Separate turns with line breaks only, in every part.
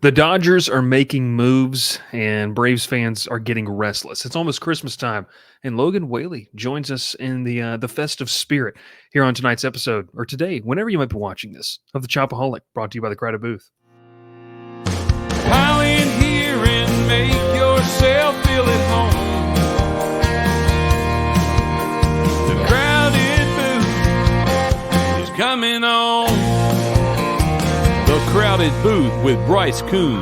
The Dodgers are making moves, and Braves fans are getting restless. It's almost Christmas time, and Logan Whaley joins us in the festive spirit here on tonight's episode, or today, whenever you might be watching this, of the Chopaholic, brought to you by the Crowded Booth.
Pile in here and make yourself feel at home. The Crowded Booth is coming on. The Crowded Booth with Bryce, Koon.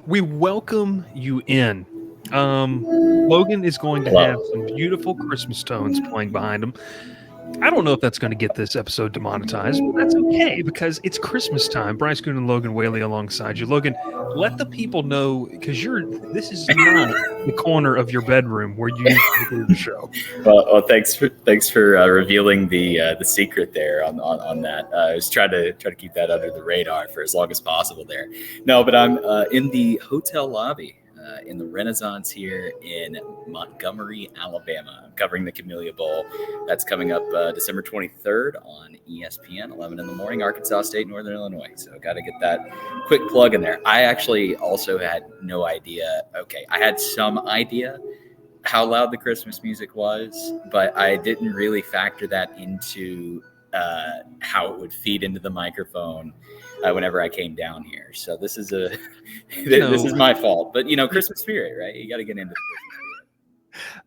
We welcome you in. Logan is going to have some beautiful Christmas tones playing behind him. I don't know if that's going to get this episode demonetized, but that's okay because it's Christmas time. Bryce Koon and Logan Whaley alongside you. Logan, let the people know, because this is not the corner of your bedroom where you used to do the show.
Well, thanks for revealing the secret there on that. I was trying to keep that under the radar for as long as possible there. No, but I'm in the hotel lobby. In the Renaissance here in Montgomery, Alabama. I'm covering the Camellia Bowl. That's coming up December 23rd on ESPN, 11 in the morning, Arkansas State, Northern Illinois. So got to get that quick plug in there. I actually also had no idea. Okay, I had some idea how loud the Christmas music was, but I didn't really factor that into how it would feed into the microphone whenever I came down here. So this is this is my fault. But Christmas spirit, right? You got to get into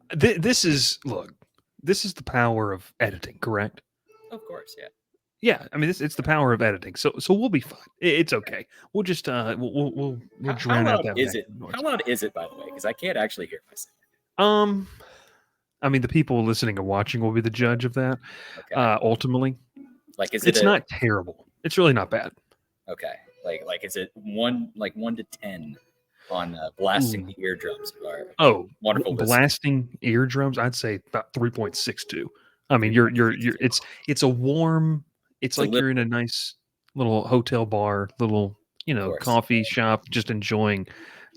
the Christmas spirit.
This is the power of editing, correct?
Of course, yeah.
Yeah, I mean it's the power of editing. So we'll be fine. It's okay. We'll just we'll drown out that.
How loud is it, by the way? Because I can't actually hear myself.
I mean, the people listening and watching will be the judge of that.
Okay.
Ultimately,
it's
not terrible. It's really not bad.
Okay, like is it 1 to 10 on blasting the eardrums of our wonderful
blasting eardrums? I'd say about 3.62. I mean, it's a warm. It's like you're in a nice little hotel bar, little coffee shop, just enjoying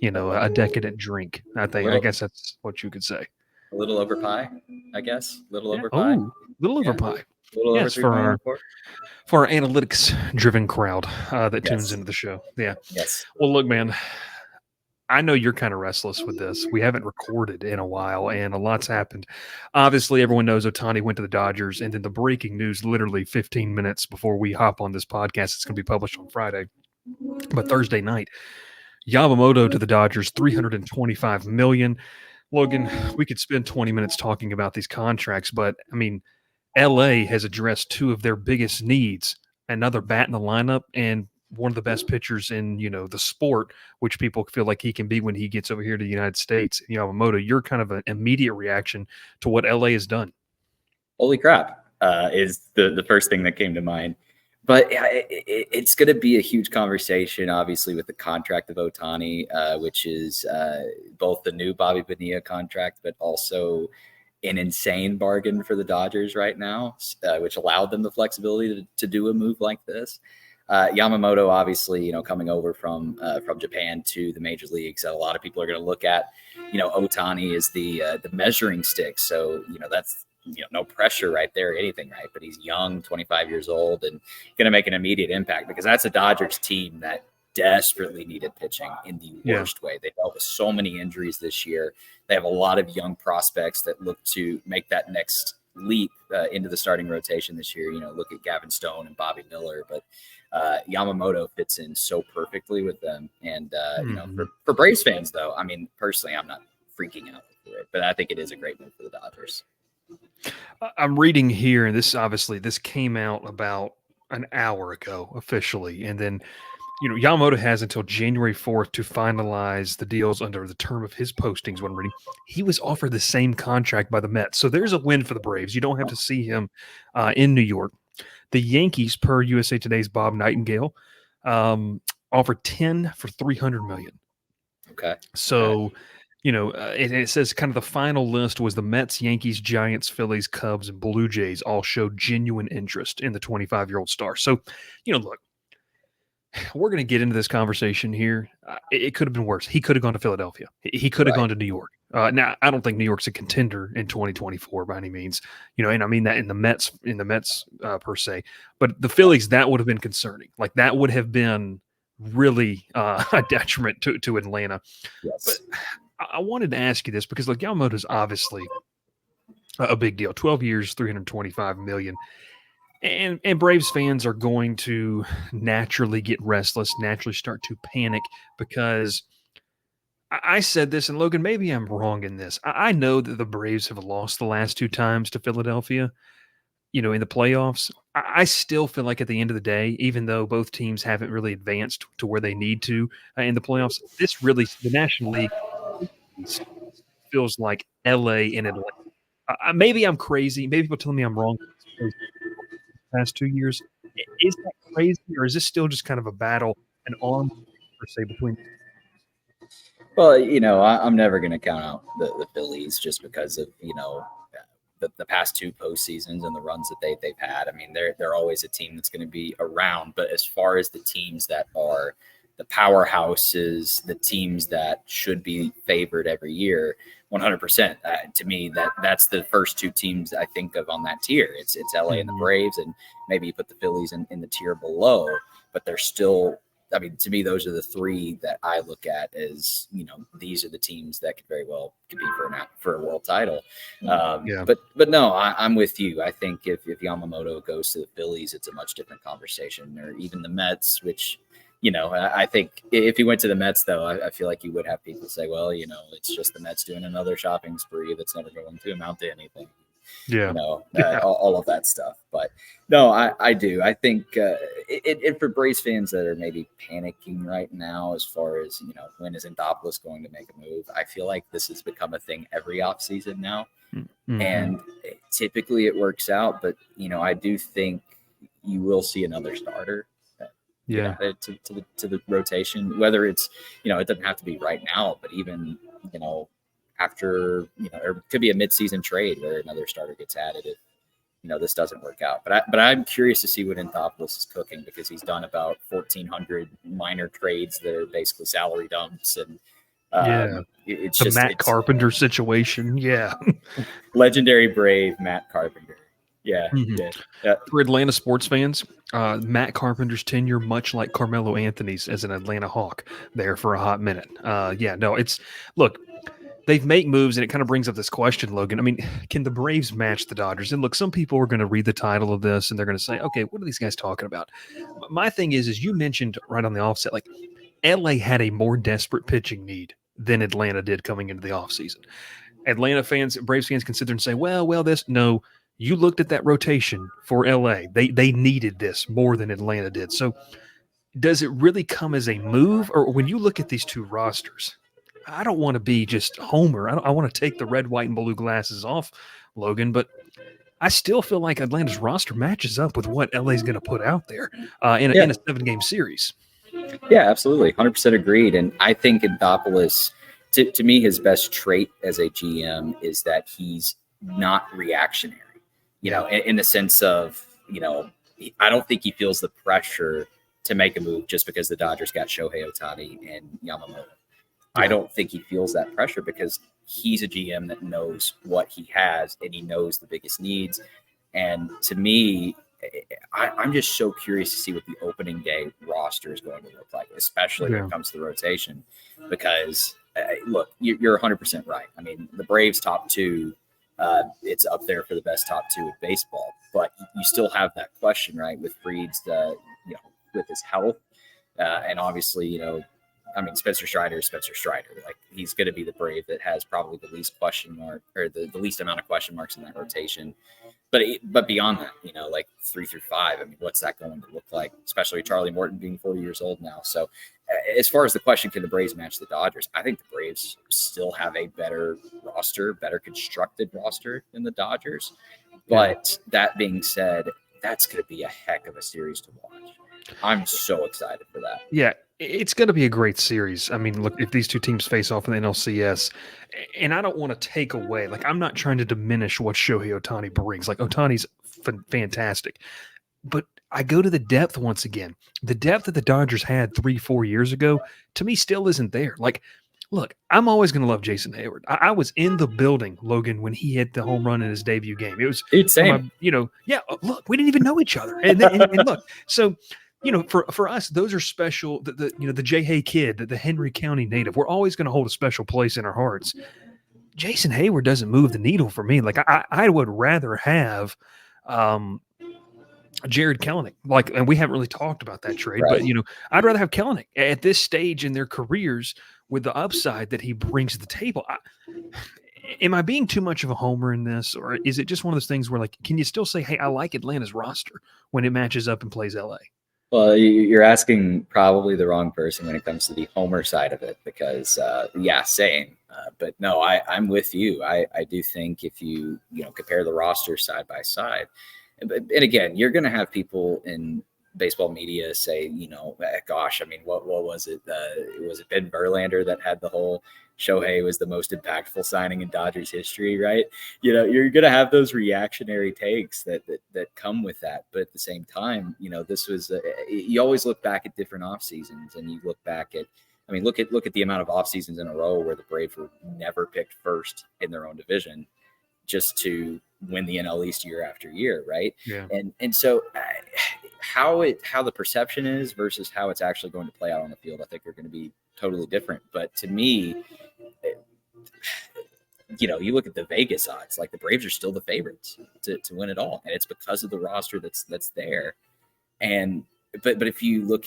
a decadent drink. I guess that's what you could say.
A little over pie, I guess. Over
pie.
Little
over pie.
Little
yes,
over
for our analytics-driven crowd that tunes into the show. Yeah.
Yes.
Well, look, man, I know you're kind of restless with this. We haven't recorded in a while, and a lot's happened. Obviously, everyone knows Ohtani went to the Dodgers, and then the breaking news literally 15 minutes before we hop on this podcast. It's going to be published on Friday. But Thursday night, Yamamoto to the Dodgers, $325 million. Logan, we could spend 20 minutes talking about these contracts, but, I mean, LA has addressed two of their biggest needs, another bat in the lineup and one of the best pitchers in, the sport, which people feel like he can be when he gets over here to the United States. Yamamoto, you're kind of an immediate reaction to what LA has done.
Holy crap, is the first thing that came to mind. But it's going to be a huge conversation, obviously, with the contract of Ohtani, which is both the new Bobby Bonilla contract, but also an insane bargain for the Dodgers right now, which allowed them the flexibility to do a move like this. Yamamoto, obviously, coming over from Japan to the major leagues, a lot of people are going to look at, Ohtani as the measuring stick. So, that's no pressure right there or anything, right? But he's young, 25 years old, and going to make an immediate impact because that's a Dodgers team that desperately needed pitching in the worst way. They dealt with so many injuries this year. They have a lot of young prospects that look to make that next leap into the starting rotation this year. Look at Gavin Stone and Bobby Miller, but Yamamoto fits in so perfectly with them. And, for Braves fans, though, I mean, personally, I'm not freaking out for it, but I think it is a great move for the Dodgers.
I'm reading here, and this came out about an hour ago officially, and then Yamamoto has until January 4th to finalize the deals under the term of his postings. When reading, he was offered the same contract by the Mets, so there's a win for the Braves. You don't have to see him in New York. The Yankees, per USA Today's Bob Nightingale, offered 10 for $300 million.
Okay,
so. It says kind of the final list was the Mets, Yankees, Giants, Phillies, Cubs, and Blue Jays all showed genuine interest in the 25-year-old star. So, look, we're going to get into this conversation here. It could have been worse. He could have gone to Philadelphia. He could have gone to New York. Now, I don't think New York's a contender in 2024 by any means, and I mean that in the Mets per se. But the Phillies, that would have been concerning. Like that would have been really a detriment to Atlanta.
Yes.
But I wanted to ask you this because look, Yamamoto's obviously a big deal. 12 years, $325 million. And Braves fans are going to naturally get restless, naturally start to panic because I said this, and Logan, maybe I'm wrong in this. I know that the Braves have lost the last 2 times to Philadelphia, in the playoffs. I still feel like at the end of the day, even though both teams haven't really advanced to where they need to in the playoffs, the National League feels like LA and Atlanta. Maybe I'm crazy. Maybe people telling me I'm wrong. Past 2 years, is that crazy, or is this still just kind of a battle, an arm per se between?
Well, I'm never going to count out the Phillies just because of the past 2 postseasons and the runs that they've had. I mean, they're always a team that's going to be around. But as far as the teams that are the powerhouses, the teams that should be favored every year, 100%. To me, that's the first 2 teams I think of on that tier. It's LA and the Braves, and maybe you put the Phillies in the tier below, but they're still. I mean, to me, those are the 3 that I look at as, these are the teams that could very well compete for a world title. But no, I'm with you. I think if Yamamoto goes to the Phillies, it's a much different conversation, or even the Mets, which, I think if he went to the Mets, though, I feel like you would have people say, well, it's just the Mets doing another shopping spree that's never going to amount to anything.
Yeah.
All of that stuff. But no, I do. I think it for Braves fans that are maybe panicking right now as far as, when is Anthopoulos going to make a move? I feel like this has become a thing every offseason now. Mm-hmm. And typically it works out. But, I do think you will see another starter added to the rotation, whether it's, it doesn't have to be right now, but even, after, or it could be a midseason trade where another starter gets added if, this doesn't work out. But I'm curious to see what Anthopoulos is cooking, because he's done about 1,400 minor trades that are basically salary dumps. And it's
the
just
Matt Carpenter situation. Yeah.
Legendary Brave Matt Carpenter. Yeah.
Mm-hmm. Yeah. For Atlanta sports fans, Matt Carpenter's tenure, much like Carmelo Anthony's as an Atlanta Hawk there for a hot minute. Look, they've made moves, and it kind of brings up this question, Logan. I mean, can the Braves match the Dodgers? And look, some people are going to read the title of this, and they're going to say, okay, what are these guys talking about? My thing is you mentioned right on the offset, like LA had a more desperate pitching need than Atlanta did coming into the offseason. Atlanta fans, Braves fans can sit there and say, no, you looked at that rotation for LA. They needed this more than Atlanta did. So does it really come as a move? Or when you look at these 2 rosters, I don't want to be just Homer. I want to take the red, white, and blue glasses off, Logan, but I still feel like Atlanta's roster matches up with what LA's going to put out there in a 7-game series.
Yeah, absolutely. 100% agreed. And I think Anthopoulos, to me, his best trait as a GM is that he's not reactionary, in the sense of, I don't think he feels the pressure to make a move just because the Dodgers got Shohei Ohtani and Yamamoto. I don't think he feels that pressure because he's a GM that knows what he has and he knows the biggest needs. And to me, I'm just so curious to see what the opening day roster is going to look like, especially when it comes to the rotation, because look, you're 100% right. I mean, the Braves top 2, it's up there for the best top 2 in baseball, but you still have that question, right? With Fried's, with his health, and obviously, Spencer Strider. Like, he's going to be the Brave that has probably the least question mark, or the least amount of question marks in that rotation. But beyond that, like 3 through 5, I mean, what's that going to look like? Especially Charlie Morton being 40 years old now. So, as far as the question, can the Braves match the Dodgers? I think the Braves still have a better roster, better constructed roster than the Dodgers. But that being said, that's going to be a heck of a series to watch. I'm so excited for that.
Yeah. It's going to be a great series. I mean, look, if these 2 teams face off in the NLCS, and I don't want to take away, like, I'm not trying to diminish what Shohei Ohtani brings. Like, Ohtani's fantastic. But I go to the depth once again. The depth that the Dodgers had 3-4 years ago, to me, still isn't there. Like, Look, I'm always going to love Jason Hayward. I was in the building, Logan, when he hit the home run in his debut game. It was
Dude,
one of
same.
my, look, we didn't even know each other. And look, so, for us, those are special. The J. Hay kid, the Henry County native, we're always going to hold a special place in our hearts. Jason Hayward doesn't move the needle for me. Like I would rather have, Jared Kelenic, and we haven't really talked about that trade,
Right.
but I'd rather have Kelenic at this stage in their careers with the upside that he brings to the table. Am I being too much of a homer in this, or is it just one of those things where, can you still say, hey, I like Atlanta's roster when it matches up and plays LA?
Well, you're asking probably the wrong person when it comes to the homer side of it, because same. But no, I'm with you. I do think if you compare the roster side by side, and again, you're going to have people in baseball media say, gosh, I mean, what was it? Was it Ben Verlander that had the whole Shohei was the most impactful signing in Dodgers history, right? You're going to have those reactionary takes that come with that. But at the same time, this was you always look back at different off seasons, and you look back at, I mean, look at the amount of off seasons in a row where the Braves were never picked first in their own division, just to win the NL East year after year, right?
Yeah.
And so how the perception is versus how it's actually going to play out on the field, I think are going to be totally different. But to me, you look at the Vegas odds, like the Braves are still the favorites to win it all, and it's because of the roster that's there. And but if you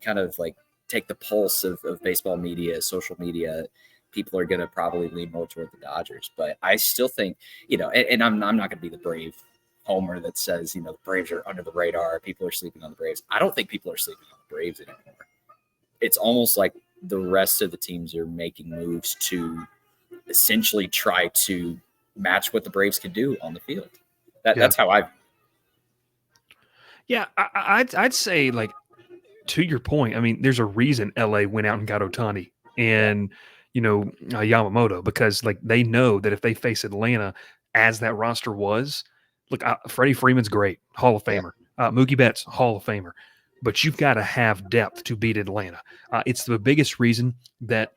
kind of like take the pulse of baseball media, social media, people are going to probably lean more toward the Dodgers. But I still think, and I'm not going to be the Brave homer that says, the Braves are under the radar, people are sleeping on the Braves. I don't think people are sleeping on the Braves anymore. It's almost like the rest of the teams are making moves to essentially try to match what the Braves can do on the field. That's how I.
Yeah, I'd say, to your point, I mean, there's a reason LA went out and got Ohtani and Yamamoto, because they know that if they face Atlanta as that roster was, look, Freddie Freeman's great, Hall of Famer. Mookie Betts, Hall of Famer. But you've got to have depth to beat Atlanta. It's the biggest reason that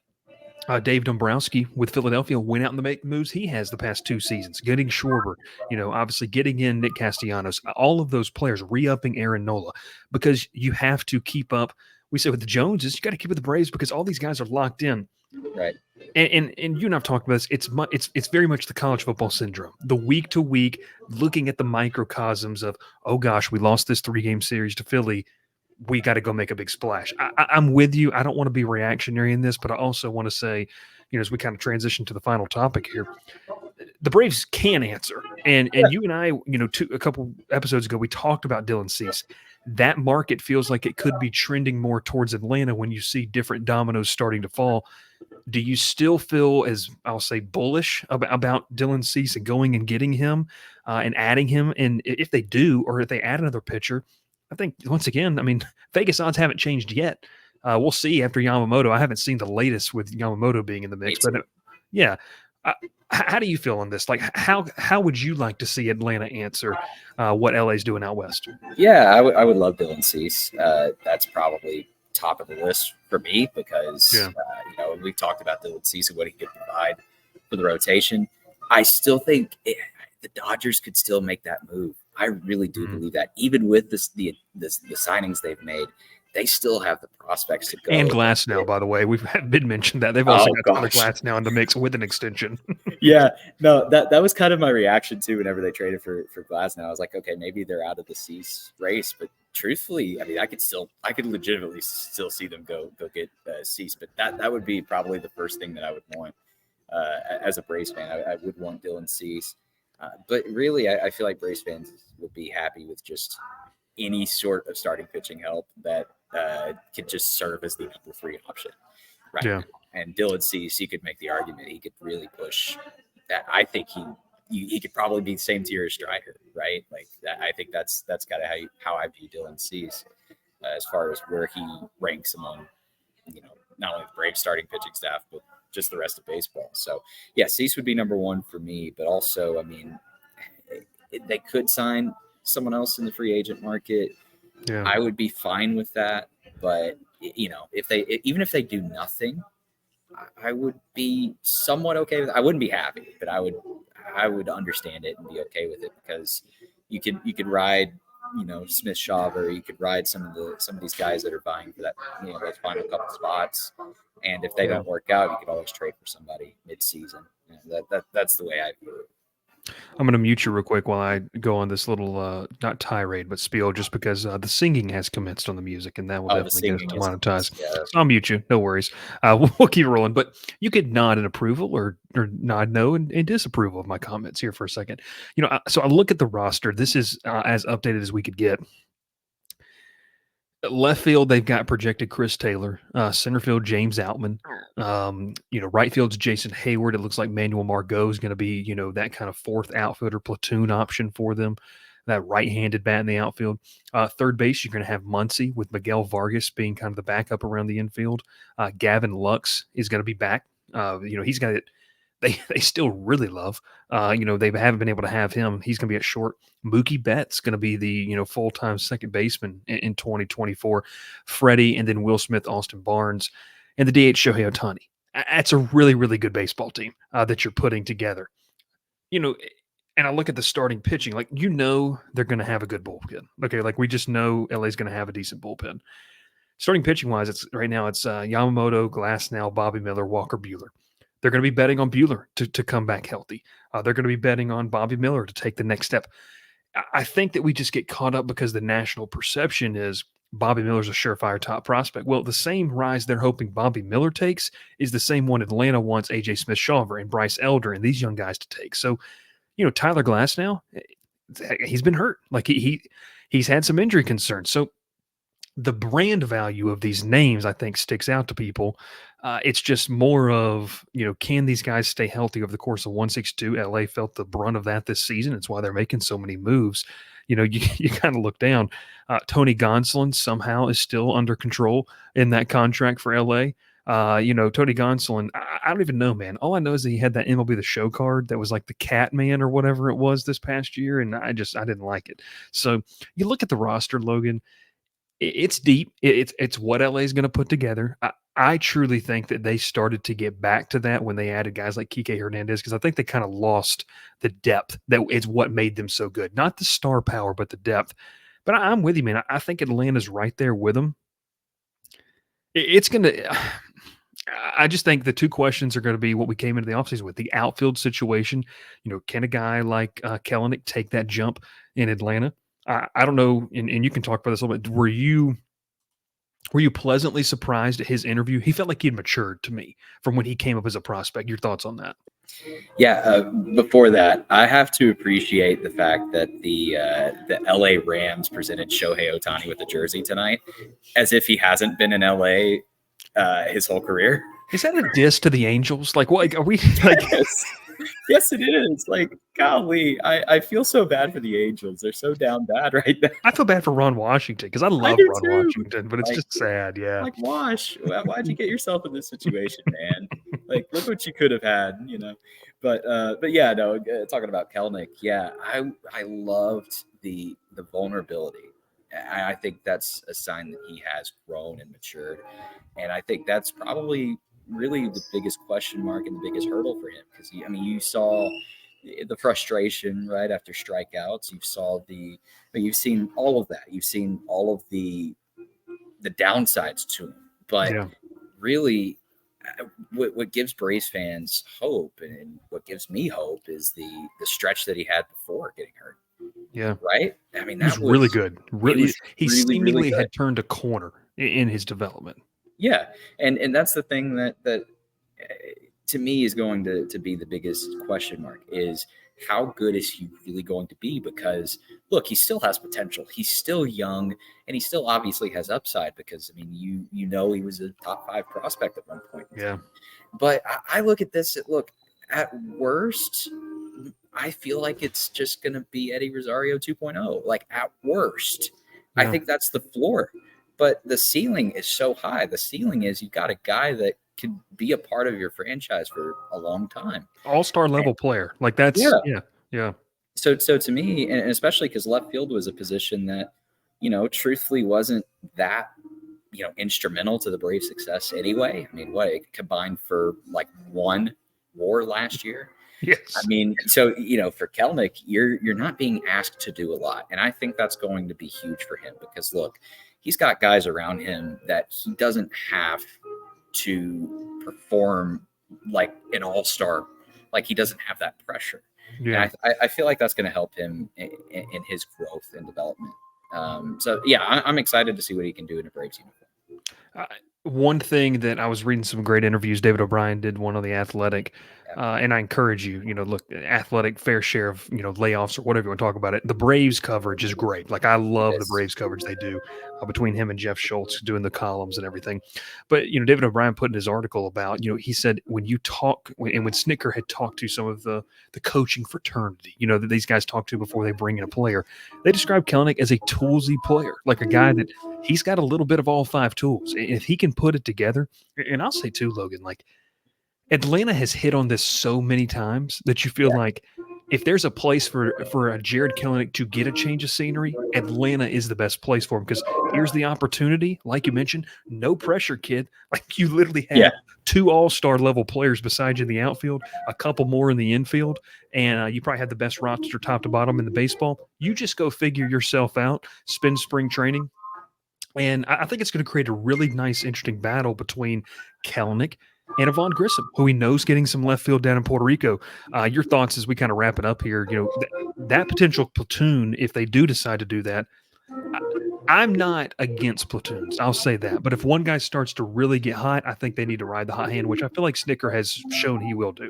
Dave Dombrowski with Philadelphia went out and make moves he has the past 2 seasons, getting Schwarber, obviously getting in Nick Castellanos, all of those players, re-upping Aaron Nola, because you have to keep up. We say with the Joneses, you got to keep with the Braves because all these guys are locked in.
Right.
And you and I've talked about this. It's very much the college football syndrome. The week to week, looking at the microcosms of, oh gosh, we lost this 3-game series to Philly. We got to go make a big splash. I'm with you. I don't want to be reactionary in this, but I also want to say, as we kind of transition to the final topic here, the Braves can answer. And you and I, a couple episodes ago, we talked about Dylan Cease. That market feels like it could be trending more towards Atlanta when you see different dominoes starting to fall. Do you still feel, as I'll say, bullish about Dylan Cease and going and getting him and adding him? And if they do, or if they add another pitcher, I think, once again, I mean, Vegas odds haven't changed yet. We'll see after Yamamoto. I haven't seen the latest with Yamamoto being in the mix, but yeah. How do you feel on this? How would you like to see Atlanta answer what LA's doing out west?
Yeah, I would love Dylan Cease. That's probably top of the list for me because, we've talked about Dylan Cease and what he could provide for the rotation. I still think the Dodgers could still make that move. I really do believe that, even with the signings they've made, they still have the prospects to go.
And Glass now, by the way, we've been mentioned that they've also got Tyler Glass now in the mix with an extension.
Yeah, no, that was kind of my reaction too. Whenever they traded for Glass, now I was like, okay, maybe they're out of the Cease race. But truthfully, I mean, I could legitimately still see them go get Cease. But that would be probably the first thing that I would want as a Braves fan. I would want Dylan Cease. But really, I feel like Braves fans would be happy with just any sort of starting pitching help that could just serve as the number 3 option, right?
Yeah.
And Dylan Cease, he could make the argument he could really push that. I think he could probably be the same tier as Strider, right? Like that, I think that's kind of how I view Dylan Cease as far as where he ranks among, not only the Braves starting pitching staff, but just the rest of baseball. So yeah, Cease would be number 1 for me, but also, I mean, they could sign someone else in the free agent market.
Yeah.
I would be fine with that. But, if they do nothing, I would be somewhat okay with it. I wouldn't be happy, but I would understand it and be okay with it because you could ride, Smith Shawver, you could ride some of these guys that are vying for that, those final couple spots. And if they don't work out, you could always trade for somebody mid-season. That's the way I view it.
I'm going to mute you real quick while I go on this little, not tirade, but spiel, just because the singing has commenced on the music, and that will definitely get us demonetized.
Yeah.
So I'll mute you. No worries. We'll keep rolling. But you could nod in approval or nod no in disapproval of my comments here for a second. So I look at the roster. This is as updated as we could get. Left field, they've got projected Chris Taylor. Center field, James Outman. Right field's Jason Hayward. It looks like Manuel Margot is going to be, that kind of fourth outfielder platoon option for them. That right-handed bat in the outfield. Third base, you're going to have Muncy with Miguel Vargas being kind of the backup around the infield. Gavin Lux is going to be back. He's got it. They still really love. They haven't been able to have him. He's going to be at short. Mookie Betts going to be the full-time second baseman in 2024. Freddie, and then Will Smith, Austin Barnes, and the DH Shohei Ohtani. That's a really, really good baseball team that you're putting together. And I look at the starting pitching, they're going to have a good bullpen. Okay, we just know LA's going to have a decent bullpen. Starting pitching wise, it's Yamamoto, Glasnow, Bobby Miller, Walker Buehler. They're going to be betting on Buehler to come back healthy. They're going to be betting on Bobby Miller to take the next step. I think that we just get caught up because the national perception is Bobby Miller's a surefire top prospect. Well, the same rise they're hoping Bobby Miller takes is the same one Atlanta wants A.J. Smith-Shawver and Bryce Elder and these young guys to take. So, Tyler Glasnow, he's been hurt. He's had some injury concerns. So the brand value of these names, I think, sticks out to people. It's just more of, can these guys stay healthy over the course of 162? LA felt the brunt of that this season. It's why they're making so many moves. You kind of look down. Tony Gonsolin somehow is still under control in that contract for LA. Tony Gonsolin, I don't even know, man. All I know is that he had that MLB The Show card that was like the Cat Man or whatever it was this past year, and I didn't like it. So you look at the roster, Logan. It's deep. It's what LA is going to put together. I truly think that they started to get back to that when they added guys like Kike Hernandez, because I think they kind of lost the depth that is what made them so good. Not the star power, but the depth. But I'm with you, man. I think Atlanta's right there with them. It's going to – I just think the two questions are going to be what we came into the offseason with. The outfield situation, can a guy like Kelenic take that jump in Atlanta? I don't know, and you can talk about this a little bit. Were you pleasantly surprised at his interview? He felt like he'd matured to me from when he came up as a prospect. Your thoughts on that?
Yeah, before that, I have to appreciate the fact that the LA Rams presented Shohei Ohtani with a jersey tonight, as if he hasn't been in LA his whole career.
Is that a diss to the Angels? What are we like?
Yes, it is. Golly, I feel so bad for the Angels. They're so down bad right now.
I feel bad for Ron Washington because I love Ron Washington, but it's just sad. Yeah.
Wash, why'd you get yourself in this situation, man? Look what you could have had, But yeah, no. Talking about Kelenic, yeah, I loved the vulnerability. I think that's a sign that he has grown and matured, and I think that's probably really the biggest question mark and the biggest hurdle for him, because you saw the frustration right after strikeouts. You've seen all of that. You've seen all of the downsides to him. But really, what gives Braves fans hope and what gives me hope is the stretch that he had before getting hurt.
Yeah.
Right.
That was really good. He seemingly really had turned a corner in his development.
Yeah, and that's the thing that to me is going to be the biggest question mark is how good is he really going to be? Because look, he still has potential. He's still young, and he still obviously has upside. Because he was a top 5 prospect at one point.
Yeah,
but I look at this. Look, at worst, I feel like it's just going to be Eddie Rosario 2.0. At worst, I think that's the floor. But the ceiling is so high. The ceiling is you've got a guy that could be a part of your franchise for a long time.
All-star level player. That's yeah.
So to me, and especially because left field was a position that, truthfully wasn't that instrumental to the Braves' success anyway. I mean, what it combined for like one WAR last year.
Yes.
I mean, so for Kelenic, you're not being asked to do a lot, and I think that's going to be huge for him because look, he's got guys around him that he doesn't have to perform like an all-star. Like he doesn't have that pressure.
Yeah.
And I feel like that's going to help him in his growth and development. So yeah, I'm excited to see what he can do in a Braves uniform.
One thing that I was reading some great interviews, David O'Brien did one on The Athletic, and I encourage you, look, Athletic, fair share of, layoffs or whatever you want to talk about it. The Braves coverage is great. Like, I love the Braves coverage they do between him and Jeff Schultz doing the columns and everything. But, David O'Brien put in his article about, he said when you talk, and when Snicker had talked to some of the coaching fraternity, that these guys talk to before they bring in a player, they describe Kelenic as a toolsy player, like a guy that he's got a little bit of all five tools. If he can put it together, and I'll say too, Logan, like Atlanta has hit on this so many times that you feel like if there's a place for a Jared Kelenic to get a change of scenery, Atlanta is the best place for him because here's the opportunity. Like you mentioned, no pressure, kid. Like you literally have two all-star level players beside you in the outfield, a couple more in the infield, and you probably have the best roster top to bottom in the baseball. You just go figure yourself out, spend spring training. And I think it's going to create a really nice, interesting battle between Kelenic and Avon Grissom, who he knows getting some left field down in Puerto Rico. Your thoughts as we kind of wrap it up here, that potential platoon, if they do decide to do that, I'm not against platoons. I'll say that. But if one guy starts to really get hot, I think they need to ride the hot hand, which I feel like Snicker has shown he will do.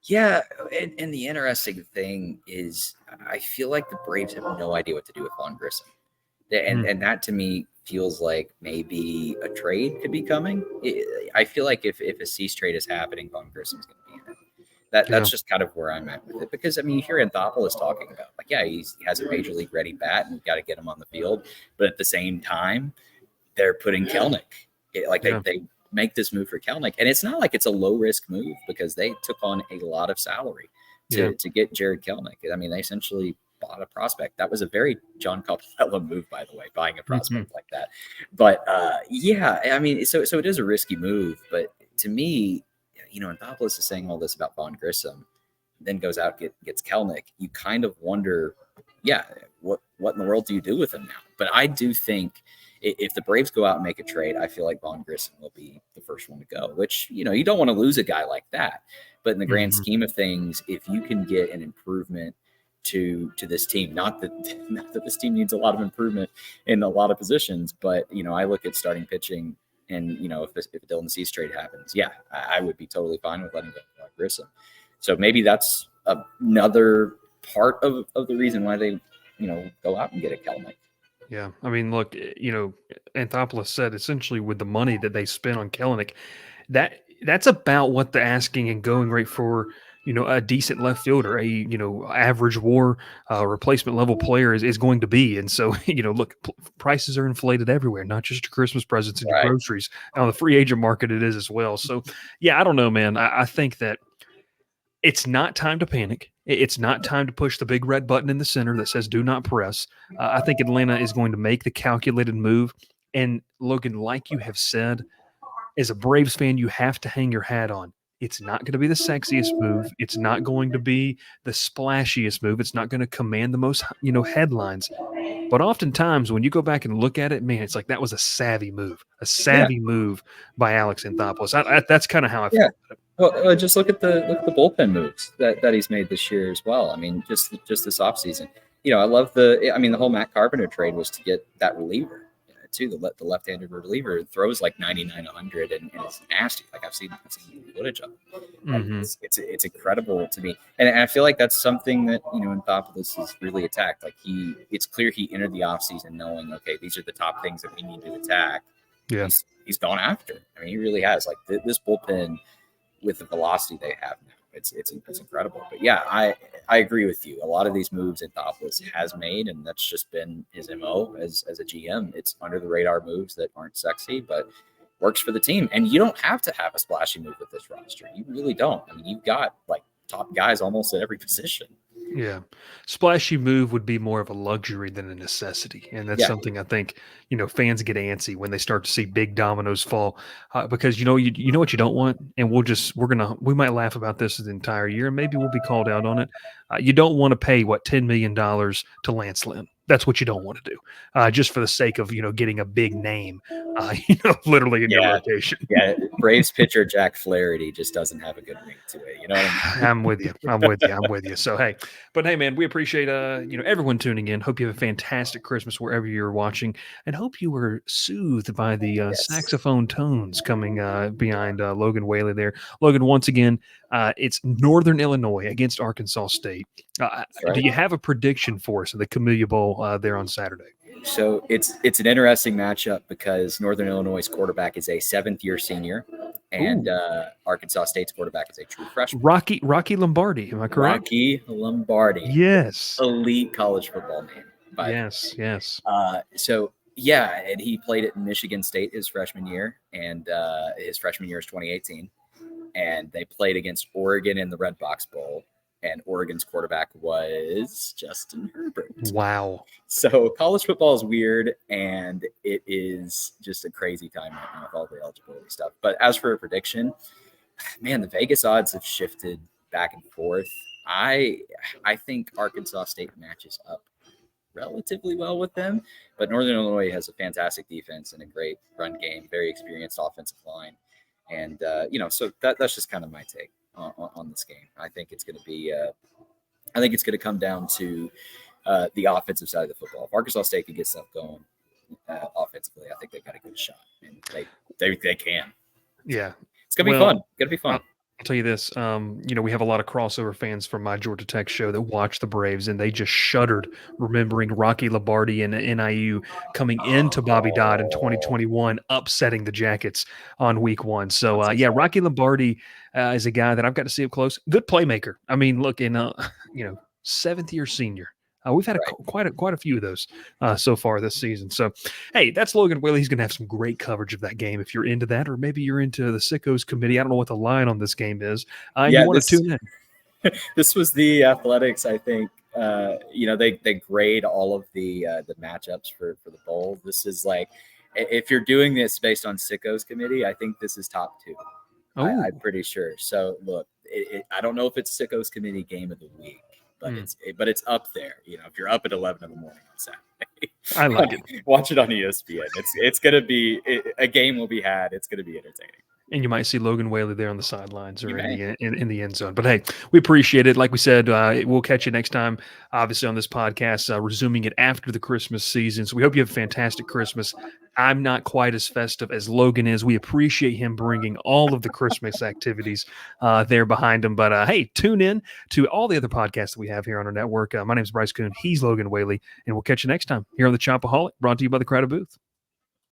Yeah, and the interesting thing is I feel like the Braves have no idea what to do with Vaughn Grissom. And that to me feels like maybe a trade could be coming. I feel like if a cease trade is happening, Vaughn Grissom's going to be in it. That's just kind of where I'm at with it. Because, I mean, you hear Anthopoulos talking about, like, he has a major league ready bat and you've got to get him on the field. But at the same time, they're putting Kelenic. They make this move for Kelenic. And it's not like it's a low-risk move because they took on a lot of salary to get Jared Kelenic. I mean, they essentially bought a prospect. That was a very John Capella move, by the way, buying a prospect like that. But I mean, so it is a risky move. But to me, Anthopoulos is saying all this about Vaughn Grissom, then goes out gets Kelenic. You kind of wonder, what in the world do you do with him now? But I do think if the Braves go out and make a trade, I feel like Vaughn Grissom will be the first one to go. Which you don't want to lose a guy like that. But in the grand scheme of things, if you can get an improvement to this team. Not that this team needs a lot of improvement in a lot of positions, but I look at starting pitching, and if a Dylan Cease trade happens, I would be totally fine with letting go of Grissom. So maybe that's another part of the reason why they go out and get a Kelenic.
Yeah, I mean, look, Anthopoulos said essentially with the money that they spent on Kelenic, that's about what the asking and going rate for a decent left fielder, average WAR replacement level player is going to be. And so, look, prices are inflated everywhere, not just your Christmas presents and your groceries. On the free agent market, it is as well. So, I don't know, man. I think that it's not time to panic. It's not time to push the big red button in the center that says do not press. I think Atlanta is going to make the calculated move. And Logan, like you have said, as a Braves fan, you have to hang your hat on. It's not going to be the sexiest move. It's not going to be the splashiest move. It's not going to command the most, headlines. But oftentimes when you go back and look at it, man, it's like that was a savvy move move by Alex Anthopoulos. That's kind of how I feel.
Well, just look at the bullpen moves that he's made this year as well. I mean, just this offseason. I love the whole Matt Carpenter trade was to get that reliever. Too, the left-handed reliever throws like 99, 100, and it's nasty. Like I've seen footage of it. It's incredible to me, and I feel like that's something that Anthopoulos is really attacked. Like it's clear he entered the offseason knowing, okay, these are the top things that we need to attack.
Yeah,
he's gone after. I mean, he really has. Like this bullpen with the velocity they have now. It's incredible. But I agree with you. A lot of these moves Anthopoulos has made, and that's just been his MO as a GM. It's under the radar moves that aren't sexy, but works for the team. And you don't have to have a splashy move with this roster. You really don't. I mean, you've got like top guys almost at every position.
Yeah. Splashy move would be more of a luxury than a necessity. And that's
Yeah,
something I think, fans get antsy when they start to see big dominoes fall because, you know what you don't want. And we might laugh about this the entire year and maybe we'll be called out on it. You don't want to pay $10 million to Lance Lynn. That's what you don't want to do just for the sake of, getting a big name, literally in your
yeah,
rotation.
yeah. Braves pitcher Jack Flaherty just doesn't have a good ring to it. You know what I mean?
I'm with you. I'm with you. I'm with you. So hey, man, we appreciate everyone tuning in. Hope you have a fantastic Christmas wherever you're watching, and hope you were soothed by the
Yes.
saxophone tones coming behind Logan Whaley there. Logan, once again, it's Northern Illinois against Arkansas State.
Right.
Do you have a prediction for us in the Camellia Bowl there on Saturday?
So it's an interesting matchup because Northern Illinois' quarterback is a 7th-year senior, and Arkansas State's quarterback is a true freshman.
Rocky Lombardi, am I correct?
Rocky Lombardi.
Yes.
Elite college football name.
Yes.
So yeah, and he played at Michigan State his freshman year, and his freshman year is 2018, and they played against Oregon in the Red Box Bowl. And Oregon's quarterback was Justin Herbert.
Wow.
So college football is weird, and it is just a crazy time right now with all the eligibility stuff. But as for a prediction, man, the Vegas odds have shifted back and forth. I think Arkansas State matches up relatively well with them, but Northern Illinois has a fantastic defense and a great run game, very experienced offensive line. And, so that's just kind of my take on this game. I think it's going to be I think it's going to come down to the offensive side of the football. If Arkansas State can get stuff going offensively, I think they've got a good shot, and they can.
Yeah,
it's going to be fun. Going to be fun.
I'll tell you this, we have a lot of crossover fans from my Georgia Tech show that watch the Braves, and they just shuddered remembering Rocky Lombardi and NIU coming into Bobby Dodd in 2021, upsetting the Jackets on week 1. So, Rocky Lombardi is a guy that I've got to see up close. Good playmaker. I mean, look, in 7th-year senior. We've had quite a few of those so far this season. So, hey, that's Logan Whaley. He's going to have some great coverage of that game if you're into that, or maybe you're into the Sickos committee. I don't know what the line on this game is. You want to tune in.
This was the Athletics, I think. They grade all of the matchups for the bowl. This is like, if you're doing this based on Sickos committee, I think this is top 2. I'm pretty sure. So, look, I don't know if it's Sickos committee game of the week. But it's up there. If you're up at 11 in the morning on Saturday,
I like it.
Watch it on ESPN. It's going to be a game will be had. It's going to be entertaining.
And you might see Logan Whaley there on the sidelines or in the end zone. But hey, we appreciate it. Like we said, we'll catch you next time, obviously, on this podcast, resuming it after the Christmas season. So we hope you have a fantastic Christmas. I'm not quite as festive as Logan is. We appreciate him bringing all of the Christmas activities there behind him. But hey, tune in to all the other podcasts that we have here on our network. My name is Bryce Koon. He's Logan Whaley. And we'll catch you next time here on the Chopaholic, brought to you by the Crowded Booth.